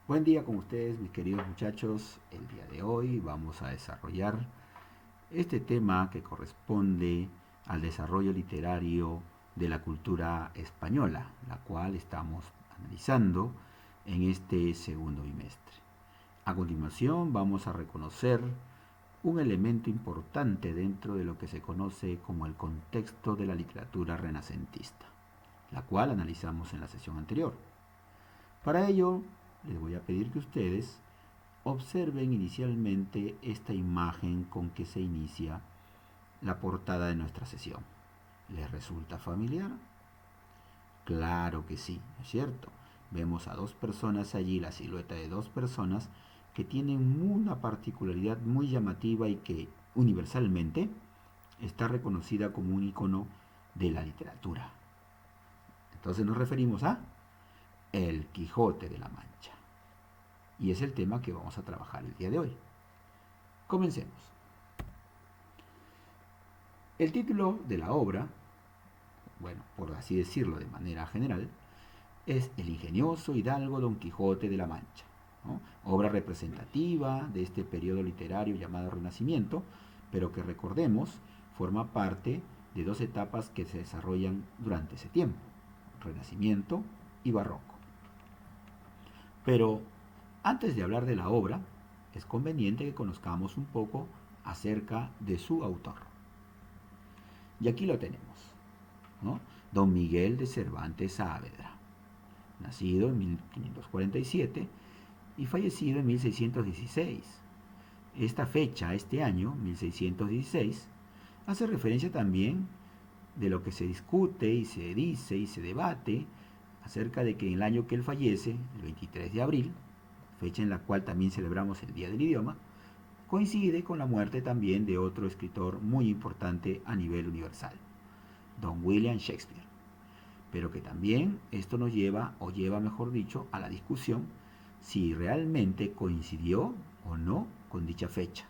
Buen día con ustedes, mis queridos muchachos. El día de hoy vamos a desarrollar este tema que corresponde al desarrollo literario de la cultura española, la cual estamos analizando en este segundo bimestre. A continuación vamos a reconocer un elemento importante dentro de lo que se conoce como el contexto de la literatura renacentista, la cual analizamos en la sesión anterior. Para ello, les voy a pedir que ustedes observen inicialmente esta imagen con que se inicia la portada de nuestra sesión. ¿Les resulta familiar? Claro que sí, ¿no es cierto? Vemos a dos personas allí, la silueta de dos personas que tienen una particularidad muy llamativa y que universalmente está reconocida como un icono de la literatura. Entonces nos referimos a El Quijote de la Mancha. Y es el tema que vamos a trabajar el día de hoy. Comencemos. El título de la obra, bueno, por así decirlo de manera general, es El ingenioso hidalgo Don Quijote de la Mancha, ¿no? Obra representativa de este periodo literario llamado Renacimiento, pero que recordemos forma parte de dos etapas que se desarrollan durante ese tiempo, Renacimiento y Barroco. Pero antes de hablar de la obra, es conveniente que conozcamos un poco acerca de su autor. Y aquí lo tenemos, ¿no? Don Miguel de Cervantes Saavedra, nacido en 1547 y fallecido en 1616. Esta fecha, este año, 1616, hace referencia también de lo que se discute y se dice y se debate acerca de que en el año que él fallece, el 23 de abril, fecha en la cual también celebramos el Día del Idioma, coincide con la muerte también de otro escritor muy importante a nivel universal, Don William Shakespeare. Pero que también esto nos lleva, o lleva mejor dicho, a la discusión si realmente coincidió o no con dicha fecha.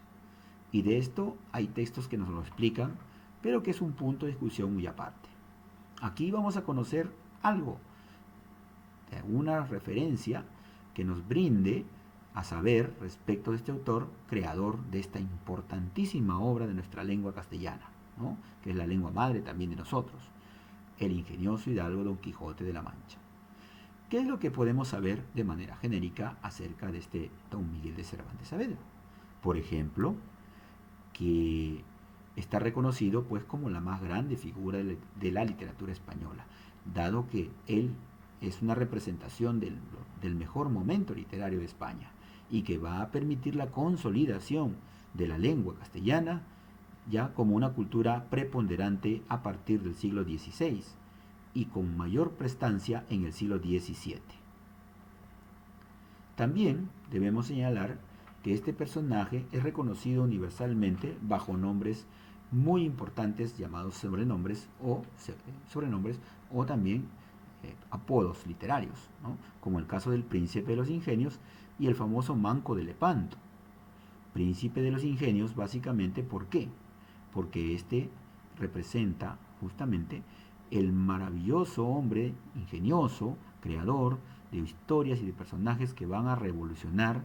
Y de esto hay textos que nos lo explican, pero que es un punto de discusión muy aparte. Aquí vamos a conocer algo, de una referencia que nos brinde a saber respecto de este autor, creador de esta importantísima obra de nuestra lengua castellana, ¿no? Que es la lengua madre también de nosotros, el ingenioso hidalgo Don Quijote de la Mancha. ¿Qué es lo que podemos saber de manera genérica acerca de este Don Miguel de Cervantes Saavedra? Por ejemplo, que está reconocido pues como la más grande figura de la literatura española, dado que él es una representación del mejor momento literario de España y que va a permitir la consolidación de la lengua castellana ya como una cultura preponderante a partir del siglo XVI y con mayor prestancia en el siglo XVII. También debemos señalar que este personaje es reconocido universalmente bajo nombres muy importantes llamados sobrenombres o también apodos literarios, ¿no? Como el caso del príncipe de los ingenios y el famoso Manco de Lepanto. Príncipe de los ingenios básicamente, ¿por qué? Porque este representa justamente el maravilloso hombre ingenioso, creador de historias y de personajes que van a revolucionar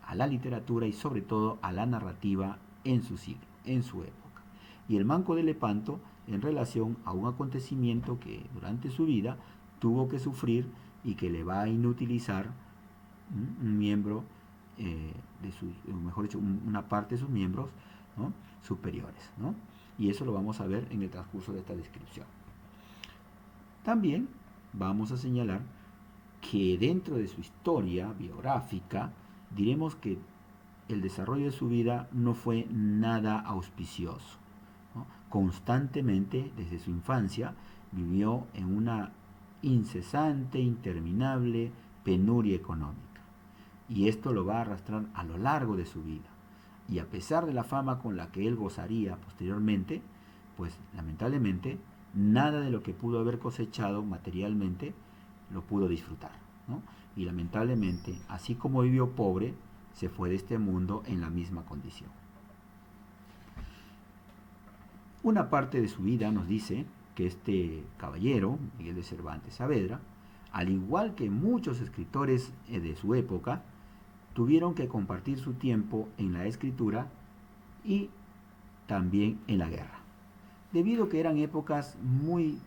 a la literatura y sobre todo a la narrativa en su siglo, en su época. Y el Manco de Lepanto en relación a un acontecimiento que durante su vida tuvo que sufrir y que le va a inutilizar un miembro de sus, mejor dicho, una parte de sus miembros, ¿no? Superiores, ¿no? Y eso lo vamos a ver en el transcurso de esta descripción. También vamos a señalar que dentro de su historia biográfica diremos que el desarrollo de su vida no fue nada auspicioso, ¿no? Constantemente desde su infancia vivió en una incesante, interminable penuria económica. Y esto lo va a arrastrar a lo largo de su vida. Y a pesar de la fama con la que él gozaría posteriormente, pues lamentablemente nada de lo que pudo haber cosechado materialmente lo pudo disfrutar, ¿no? Y lamentablemente, así como vivió pobre, se fue de este mundo en la misma condición. Una parte de su vida nos dice que este caballero, Miguel de Cervantes Saavedra, al igual que muchos escritores de su época, tuvieron que compartir su tiempo en la escritura y también en la guerra, debido a que eran épocas muy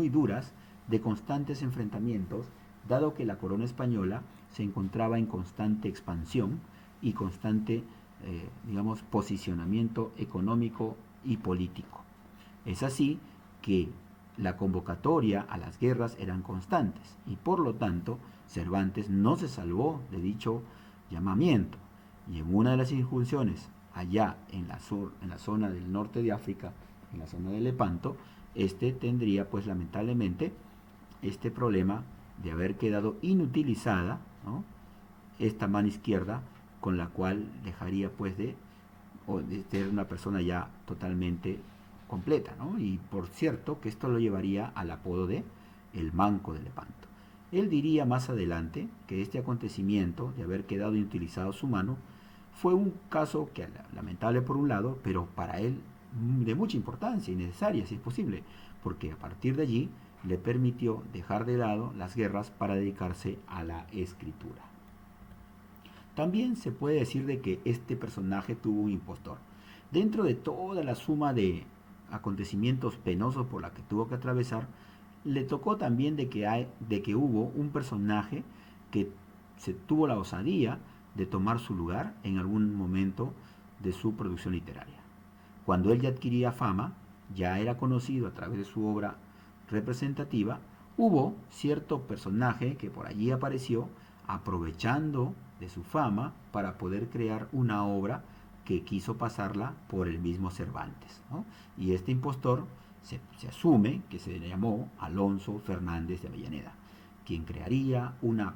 duras de constantes enfrentamientos, dado que la corona española se encontraba en constante expansión y constante, posicionamiento económico y político. Es así que la convocatoria a las guerras eran constantes y por lo tanto Cervantes no se salvó de dicho llamamiento, y en una de las incursiones allá en la zona del norte de África, en la zona de Lepanto, tendría pues lamentablemente este problema de haber quedado inutilizada, ¿no?, esta mano izquierda, con la cual dejaría pues de ser una persona ya totalmente completa, ¿no? Y por cierto que esto lo llevaría al apodo de el Manco de Lepanto. Él diría más adelante que este acontecimiento de haber quedado inutilizado su mano fue un caso que lamentable por un lado, pero para él de mucha importancia y necesaria si es posible, porque a partir de allí le permitió dejar de lado las guerras para dedicarse a la escritura. También se puede decir de que este personaje tuvo un impostor. Dentro de toda la suma de acontecimientos penosos por la que tuvo que atravesar, le tocó también de que hubo un personaje que se tuvo la osadía de tomar su lugar en algún momento de su producción literaria. Cuando él ya adquiría fama, ya era conocido a través de su obra representativa, hubo cierto personaje que por allí apareció aprovechando de su fama para poder crear una obra que quiso pasarla por el mismo Cervantes, ¿no? Y este impostor se asume que se le llamó Alonso Fernández de Avellaneda, quien crearía una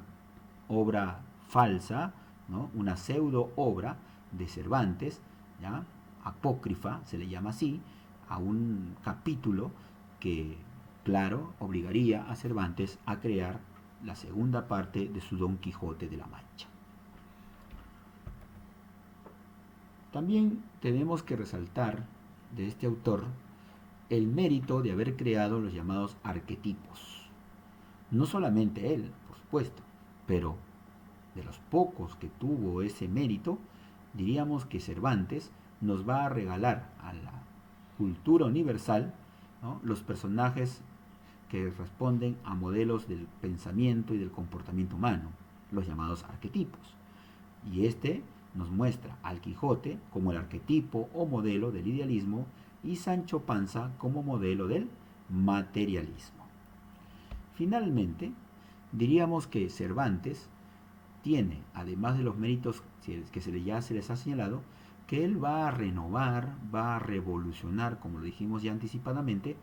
obra falsa, ¿no?, una pseudo obra de Cervantes, ¿ya?, apócrifa, se le llama así, a un capítulo que, claro, obligaría a Cervantes a crear la segunda parte de su Don Quijote de la Mancha. También tenemos que resaltar de este autor el mérito de haber creado los llamados arquetipos. No solamente él, por supuesto, pero de los pocos que tuvo ese mérito, diríamos que Cervantes nos va a regalar a la cultura universal, ¿no?, los personajes que responden a modelos del pensamiento y del comportamiento humano, los llamados arquetipos. Y nos muestra al Quijote como el arquetipo o modelo del idealismo y Sancho Panza como modelo del materialismo. Finalmente, diríamos que Cervantes tiene, además de los méritos que ya se les ha señalado, que él va a renovar, va a revolucionar, como lo dijimos ya anticipadamente,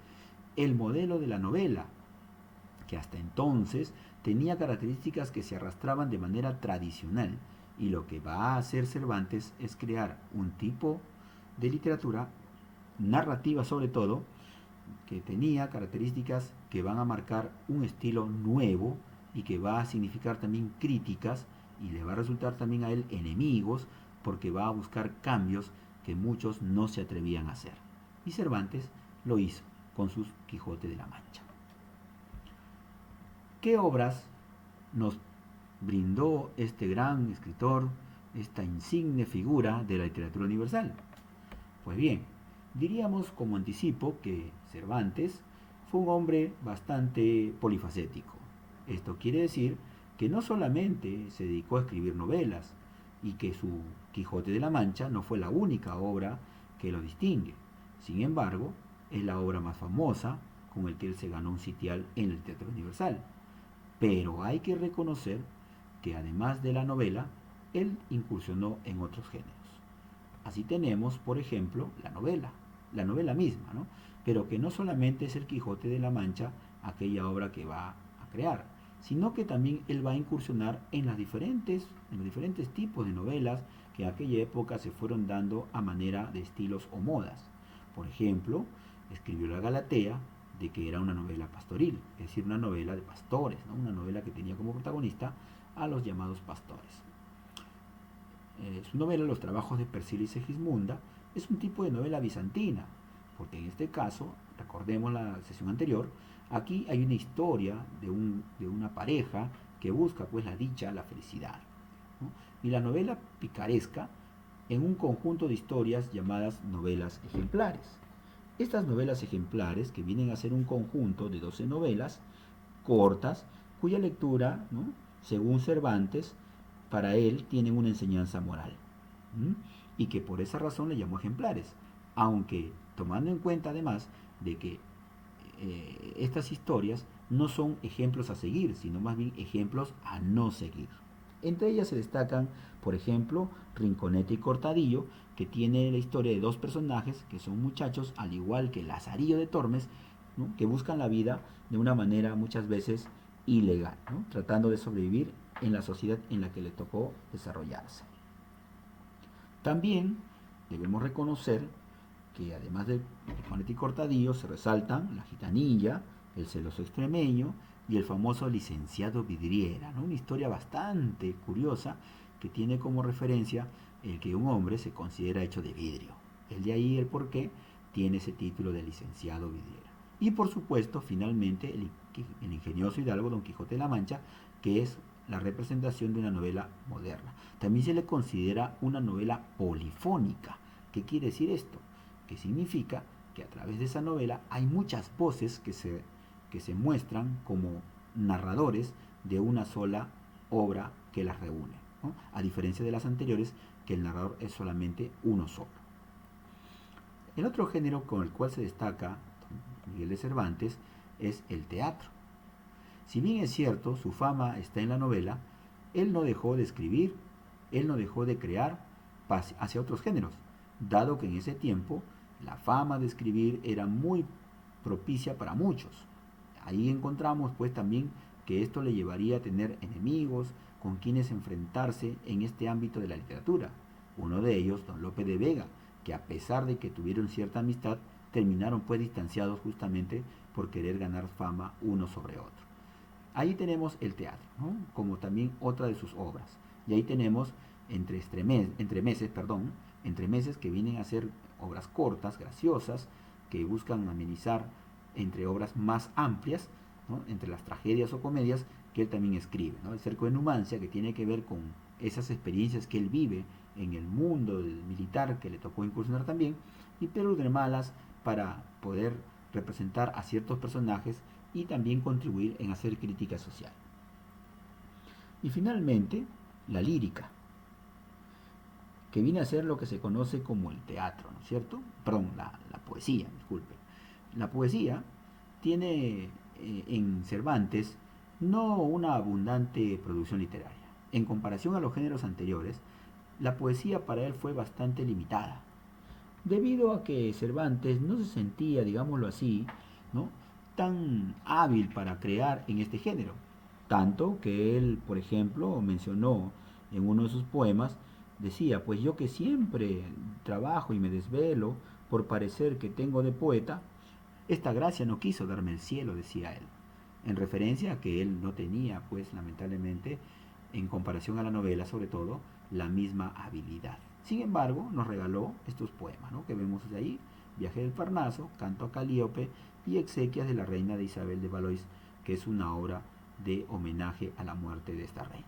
el modelo de la novela, que hasta entonces tenía características que se arrastraban de manera tradicional, y lo que va a hacer Cervantes es crear un tipo de literatura narrativa, sobre todo, que tenía características que van a marcar un estilo nuevo y que va a significar también críticas, y le va a resultar también a él enemigos, porque va a buscar cambios que muchos no se atrevían a hacer. Y Cervantes lo hizo con sus Quijote de la Mancha. ¿Qué obras nos brindó este gran escritor, esta insigne figura de la literatura universal? Pues bien, diríamos como anticipo que Cervantes fue un hombre bastante polifacético. Esto quiere decir que no solamente se dedicó a escribir novelas, y que su Quijote de la Mancha no fue la única obra que lo distingue. Sin embargo, es la obra más famosa con el que él se ganó un sitial en el teatro universal. Pero hay que reconocer que además de la novela, él incursionó en otros géneros. Así tenemos, por ejemplo, la novela misma, ¿no?, pero que no solamente es el Quijote de la Mancha aquella obra que va a crear, sino que también él va a incursionar en los diferentes tipos de novelas que en aquella época se fueron dando a manera de estilos o modas. Por ejemplo, escribió la Galatea, de que era una novela pastoril, es decir, una novela de pastores, ¿no?, una novela que tenía como protagonista a los llamados pastores. Su novela Los trabajos de Persila y Segismunda es un tipo de novela bizantina, porque en este caso, recordemos la sesión anterior, aquí hay una historia de una pareja que busca pues la dicha, la felicidad. ¿no? Y la novela picaresca en un conjunto de historias llamadas novelas ejemplares. Estas novelas ejemplares, que vienen a ser un conjunto de 12 novelas cortas, cuya lectura, ¿no?, según Cervantes, para él tienen una enseñanza moral. ¿Mm? Y que por esa razón le llamó ejemplares, aunque tomando en cuenta además de que estas historias no son ejemplos a seguir, sino más bien ejemplos a no seguir. Entre ellas se destacan, por ejemplo, Rinconete y Cortadillo, que tiene la historia de dos personajes que son muchachos, al igual que Lazarillo de Tormes, ¿no?, que buscan la vida de una manera muchas veces ilegal, ¿no?, tratando de sobrevivir en la sociedad en la que le tocó desarrollarse. También debemos reconocer que además de Rinconete y Cortadillo se resaltan La Gitanilla, El celoso extremeño y el famoso licenciado Vidriera, ¿no? Una historia bastante curiosa que tiene como referencia el que un hombre se considera hecho de vidrio. El de ahí el por qué tiene ese título de licenciado Vidriera. Y por supuesto, finalmente, el ingenioso hidalgo Don Quijote de la Mancha, que es la representación de una novela moderna. También se le considera una novela polifónica. ¿Qué quiere decir esto? Que significa que a través de esa novela hay muchas voces que se muestran como narradores de una sola obra que las reúne, ¿no?, a diferencia de las anteriores, que el narrador es solamente uno solo. El otro género con el cual se destaca Miguel de Cervantes es el teatro. Si bien es cierto, su fama está en la novela, él no dejó de escribir, él no dejó de crear hacia otros géneros, dado que en ese tiempo la fama de escribir era muy propicia para muchos. Ahí encontramos pues también que esto le llevaría a tener enemigos con quienes enfrentarse en este ámbito de la literatura. Uno de ellos, don Lope de Vega, que a pesar de que tuvieron cierta amistad, terminaron pues distanciados justamente por querer ganar fama uno sobre otro. Ahí tenemos el teatro, ¿no?, como también otra de sus obras. Y ahí tenemos entremeses que vienen a ser obras cortas, graciosas, que buscan amenizar entre obras más amplias, ¿no?, entre las tragedias o comedias que él también escribe, ¿no? El Cerco de Numancia, que tiene que ver con esas experiencias que él vive en el mundo del militar que le tocó incursionar también, y Pedro de Malas, para poder representar a ciertos personajes y también contribuir en hacer crítica social. Y finalmente, la lírica, que viene a ser lo que se conoce como el teatro, ¿no es cierto? Perdón, la poesía, disculpe. La poesía tiene en Cervantes no una abundante producción literaria. En comparación a los géneros anteriores, la poesía para él fue bastante limitada, debido a que Cervantes no se sentía, digámoslo así, ¿no?, tan hábil para crear en este género. Tanto que él, por ejemplo, mencionó en uno de sus poemas, decía, pues yo que siempre trabajo y me desvelo por parecer que tengo de poeta, esta gracia no quiso darme el cielo, decía él, en referencia a que él no tenía, pues lamentablemente, en comparación a la novela sobre todo, la misma habilidad. Sin embargo, nos regaló estos poemas, ¿no?, que vemos ahí: Viaje del Parnaso, Canto a Calíope y Exequias de la reina de Isabel de Valois, que es una obra de homenaje a la muerte de esta reina.